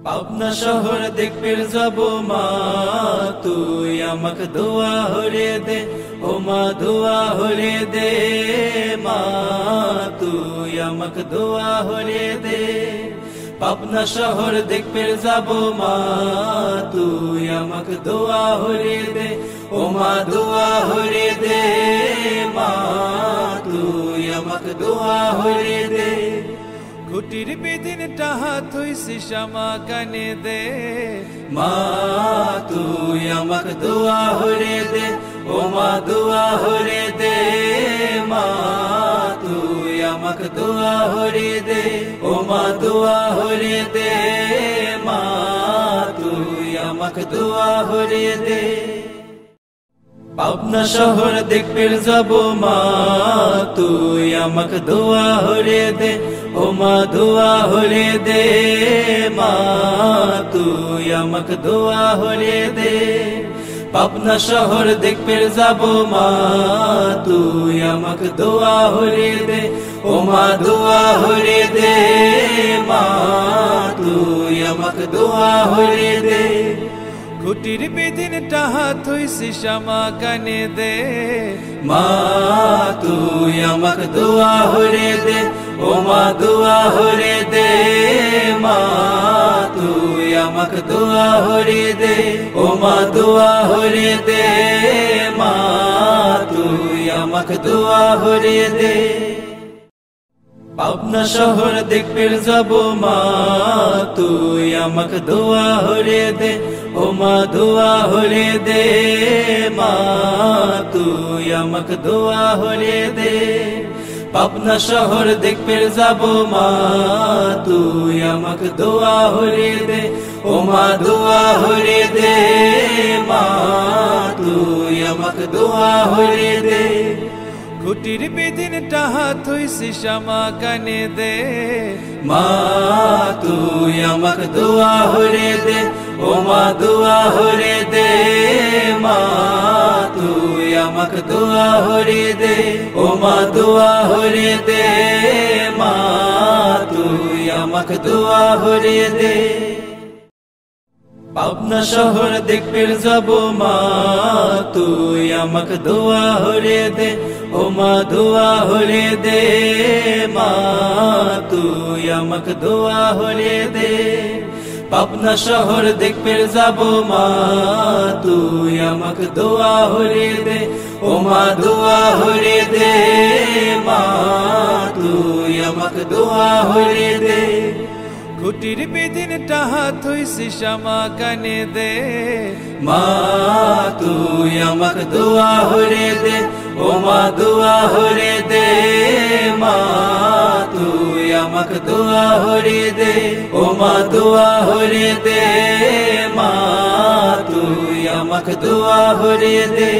পাবনা শহর দেখবে যাব মা, তুই আমাকে দোয়া হরে দে, ও মা দোয়া হরে দে, মা তুই আমাকে দোয়া হরে দে। পাবনা শহর দেখবে যাব মা, তুই আমাকে দোয়া হরে দে, ও মা দোয়া হরে দে, মা তুই আমাকে দোয়া হরে দে। খুটির বেদিন টাহা থইছি শ্যামা কানে দে, মা তুই আমাকে দোয়া হরে দে, ও মা দোয়া হরে দে, মা তুই আমাকে দোয়া হরে দে, ও মা দোয়া হরে দে, মা তুই আমাকে দোয়া হরে দে। পাবনা শহর দেখবে যাব মা, তুই আমাকে দোয়া হরে দে, ও মা দোয়া হরে দে, মা তুই আমাকে দোয়া হরে দে। পাবনা শহর দেখবে যাব মা, তুই আমাকে দোয়া হরে দে, ও মা দোয়া হরে দে, মা তুই আমাকে দোয়া হরে দে। খুটির বেদিন টাহা থইছি শ্যামা কানে দে, মা তুই আমাকে দোয়া হরে দে, ও মা দোয়া হরে দে, মা তুই আমাকে দোয়া হরে দে, ও মা দোয়া হরে দে, মা তুই আমাকে দোয়া হরে দে। পাবনা শহর দেখবে যাব মা, তুই আমাকে দোয়া হরে দে, ও মা দোয়া হরে দে, মা তুই আমাকে দোয়া হরে দে। পাবনা শহর দেখবে যাব মা, তুই আমাকে দোয়া হরে দে, ও মা দোয়া হরে দে, মা তুই আমাকে দোয়া হরে দে। খুটির বেদিন টাহা থইছি শ্যামা কানে দে, মা তুই আমাকে দোয়া হরে দে, ও মা দোয়া হরে দে, মা তুই আমাকে দোয়া হরে দে, ও মা দোয়া হরে দে, মা তুই আমাকে দোয়া হরে দে। পাবনা শহর দেখবে যাব মা, তুই আমাকে দোয়া হরে দে, ও মা দোয়া হরে দে, মা তুই আমাকে দোয়া হরে দে। পাবনা শহর দেখবে যাব মা, তুই আমাকে দোয়া হরে দে, ও মা দোয়া হরে দে, মা তুই আমাকে দোয়া হরে দে। খুটির বেদিন টাহা থইছি শ্যামা কানে দে, মা তুই আমাকে দোয়া হরে দে, ও মা দোয়া হরে দে, মা তুই আমাকে দোয়া হরে দে, ও মা দোয়া হরে দে, মা তুই আমাকে দোয়া হরে দে।